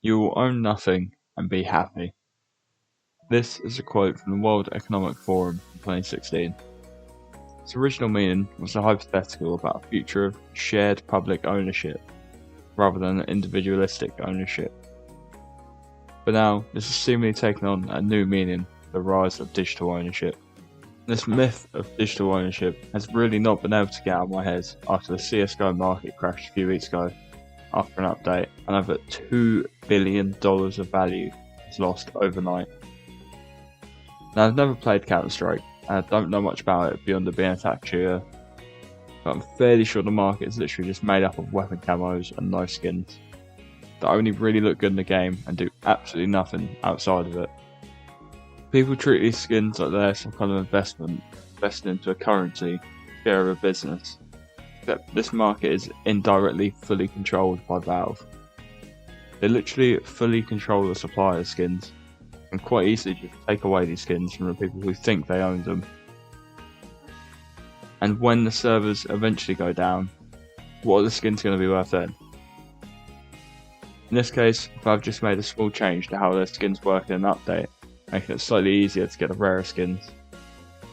You will own nothing and be happy. This is a quote from the World Economic Forum in 2016. Its original meaning was a hypothetical about a future of shared public ownership rather than individualistic ownership. But now, this has seemingly taken on a new meaning, the rise of digital ownership. This myth of digital ownership has really not been able to get out of my head after the CSGO market crashed a few weeks ago. After an update, and over $2 billion of value was lost overnight. Now, I've never played Counter-Strike, and I don't know much about it beyond it being a attack shooter, but I'm fairly sure the market is literally just made up of weapon camos and no skins that only really look good in the game and do absolutely nothing outside of it. People treat these skins like they're some kind of investment, invested into a currency, share of a business. Except this market is indirectly fully controlled by Valve. They literally fully control the supply of skins, and quite easily just take away these skins from the people who think they own them. And when the servers eventually go down, what are the skins going to be worth then? In this case, Valve just made a small change to how their skins work in an update, making it slightly easier to get the rarer skins,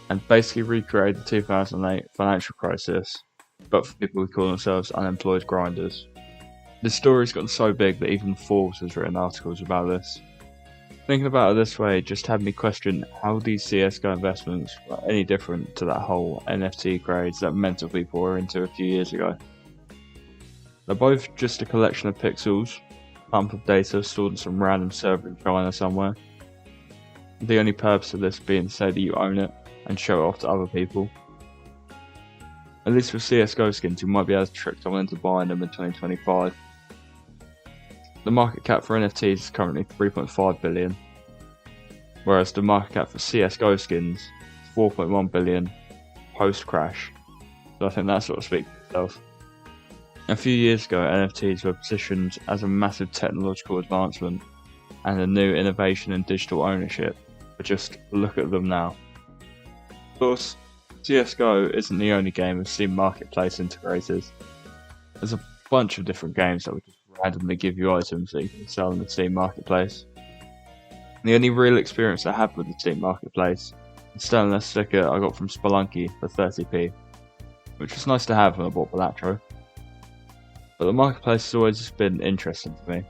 and basically recreated the 2008 financial crisis, but for people who call themselves unemployed grinders. This story's gotten so big that even Forbes has written articles about this. Thinking about it this way just had me question how these CSGO investments were any different to that whole NFT craze that mental people were into a few years ago. They're both just a collection of pixels, a pump of data stored in some random server in China somewhere. The only purpose of this being to say that you own it and show it off to other people. At least with CSGO skins, you might be able to trick someone into buying them in 2025. The market cap for NFTs is currently 3.5 billion, whereas the market cap for CSGO skins is 4.1 billion post-crash. So I think that sort of speaks for itself. A few years ago, NFTs were positioned as a massive technological advancement and a new innovation in digital ownership, but just look at them now. Of course, CSGO isn't the only game with Steam Marketplace integrated. There's a bunch of different games that would just randomly give you items that you can sell in the Steam Marketplace. The only real experience I had with the Steam Marketplace is selling a sticker I got from Spelunky for 30p, which was nice to have when I bought Balatro. But the marketplace has always just been interesting to me.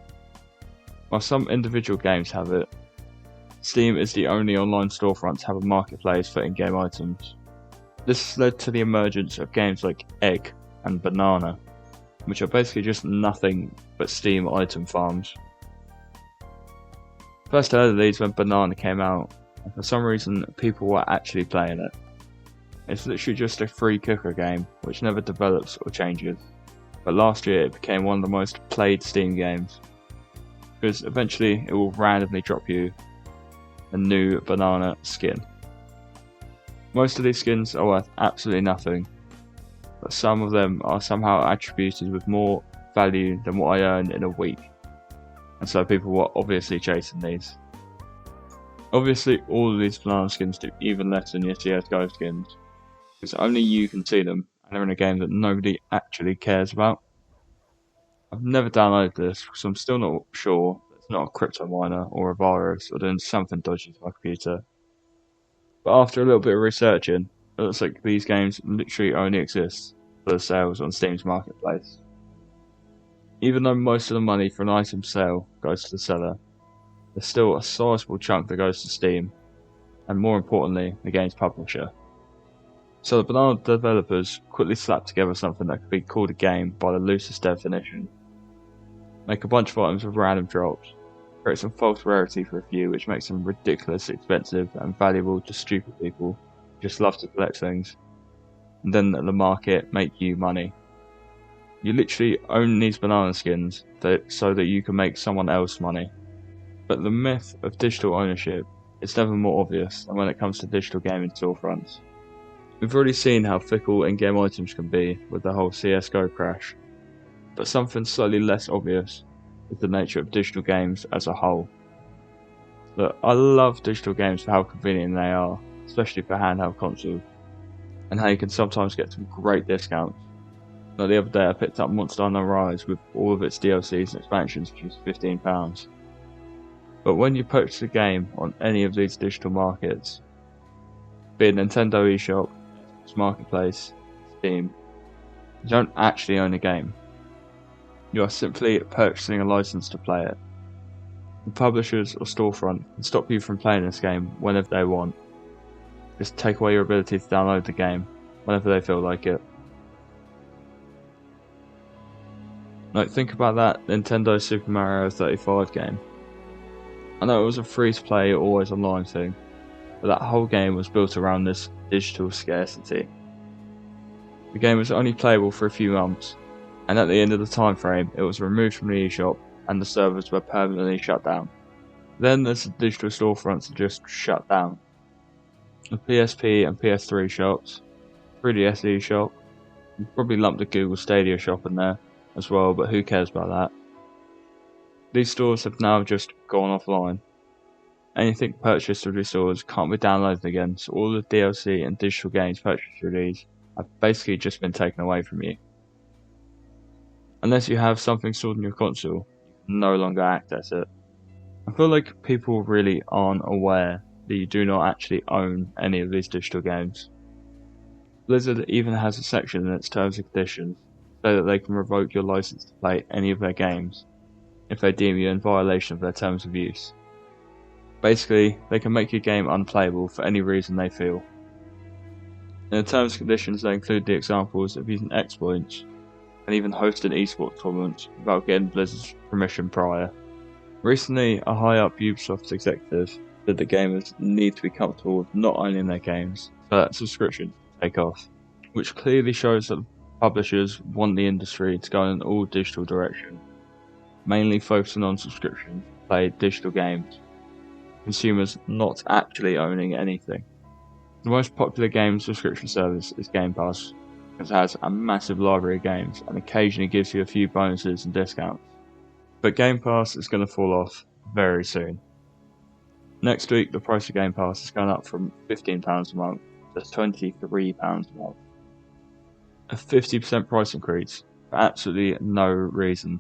While some individual games have it, Steam is the only online storefront to have a marketplace for in-game items. This has led to the emergence of games like Egg and Banana, which are basically just nothing but Steam item farms. First I heard of these when Banana came out, and for some reason people were actually playing it. It's literally just a free cooker game, which never develops or changes, but last year it became one of the most played Steam games, because eventually it will randomly drop you a new banana skin. Most of these skins are worth absolutely nothing, but some of them are somehow attributed with more value than what I earned in a week, and so people were obviously chasing these. Obviously all of these banana skins do even less than your CSGO skins, because only you can see them, and they're in a game that nobody actually cares about. I've never downloaded this because I'm still not sure that it's not a crypto miner or a virus or doing something dodgy to my computer. But after a little bit of researching, it looks like these games literally only exist for the sales on Steam's marketplace. Even though most of the money for an item sale goes to the seller, there's still a sizable chunk that goes to Steam, and more importantly, the game's publisher. So the Banana developers quickly slapped together something that could be called a game by the loosest definition. Make a bunch of items with random drops, create some false rarity for a few which makes them ridiculously expensive and valuable to stupid people who just love to collect things, and then let the market make you money. You literally own these banana skins so that you can make someone else money. But the myth of digital ownership is never more obvious than when it comes to digital gaming storefronts. We've already seen how fickle in-game items can be with the whole CSGO crash, but something slightly less obvious is the nature of digital games as a whole. Look, I love digital games for how convenient they are, especially for handheld consoles, and how you can sometimes get some great discounts. Like the other day I picked up Monster Hunter Rise with all of its DLCs and expansions for just £15. But when you purchase a game on any of these digital markets, be it Nintendo eShop, Marketplace, Steam, you don't actually own a game. You are simply purchasing a license to play it. The publishers or storefront can stop you from playing this game whenever they want. Just take away your ability to download the game whenever they feel like it. Like, think about that Nintendo Super Mario 35 game. I know it was a free-to-play, always online thing, but that whole game was built around this digital scarcity. The game was only playable for a few months, and at the end of the time frame, it was removed from the eShop and the servers were permanently shut down. Then the digital storefronts are just shut down. The PSP and PS3 shops, 3DS eShop, you probably lumped the Google Stadia shop in there as well, but who cares about that? These stores have now just gone offline. Anything purchased through these stores can't be downloaded again, so all the DLC and digital games purchased through these have basically just been taken away from you. Unless you have something stored in your console, you can no longer access it. I feel like people really aren't aware that you do not actually own any of these digital games. Blizzard even has a section in its terms and conditions so that they can revoke your license to play any of their games if they deem you in violation of their terms of use. Basically, they can make your game unplayable for any reason they feel. In the terms and conditions, they include the examples of using exploits and even hosting esports tournaments without getting Blizzard's permission prior. Recently, a high-up Ubisoft executive said that gamers need to be comfortable with not owning their games so that subscriptions take off, which clearly shows that publishers want the industry to go in an all-digital direction, mainly focusing on subscriptions to play digital games, consumers not actually owning anything. The most popular game subscription service is gamepass, because it has a massive library of games and occasionally gives you a few bonuses and discounts. But Game Pass is going to fall off very soon. Next week, the price of Game Pass is going up from £15 a month to £23 a month. A 50% price increase for absolutely no reason.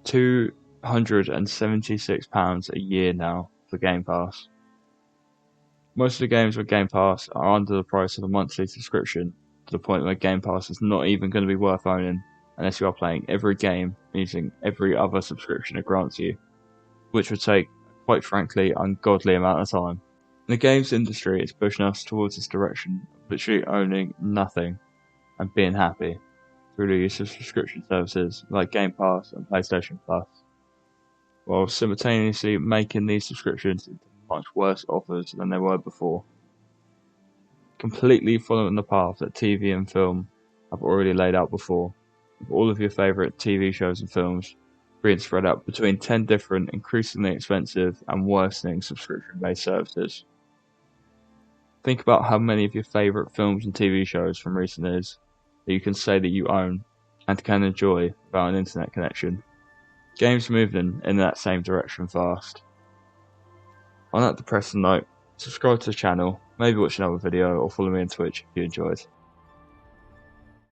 £276 a year now for Game Pass. Most of the games with Game Pass are under the price of a monthly subscription, to the point where Game Pass is not even going to be worth owning unless you are playing every game using every other subscription it grants you, which would take, quite frankly, ungodly amount of time. The games industry is pushing us towards this direction of literally owning nothing and being happy through the use of subscription services like Game Pass and PlayStation Plus, while simultaneously making these subscriptions into much worse offers than they were before. Completely following the path that TV and film have already laid out before, with all of your favourite TV shows and films being spread out between 10 different, increasingly expensive and worsening subscription-based services. Think about how many of your favourite films and TV shows from recent years that you can say that you own and can enjoy without an internet connection. Games moving in that same direction fast. On that depressing note, subscribe to the channel, maybe watch another video or follow me on Twitch if you enjoyed.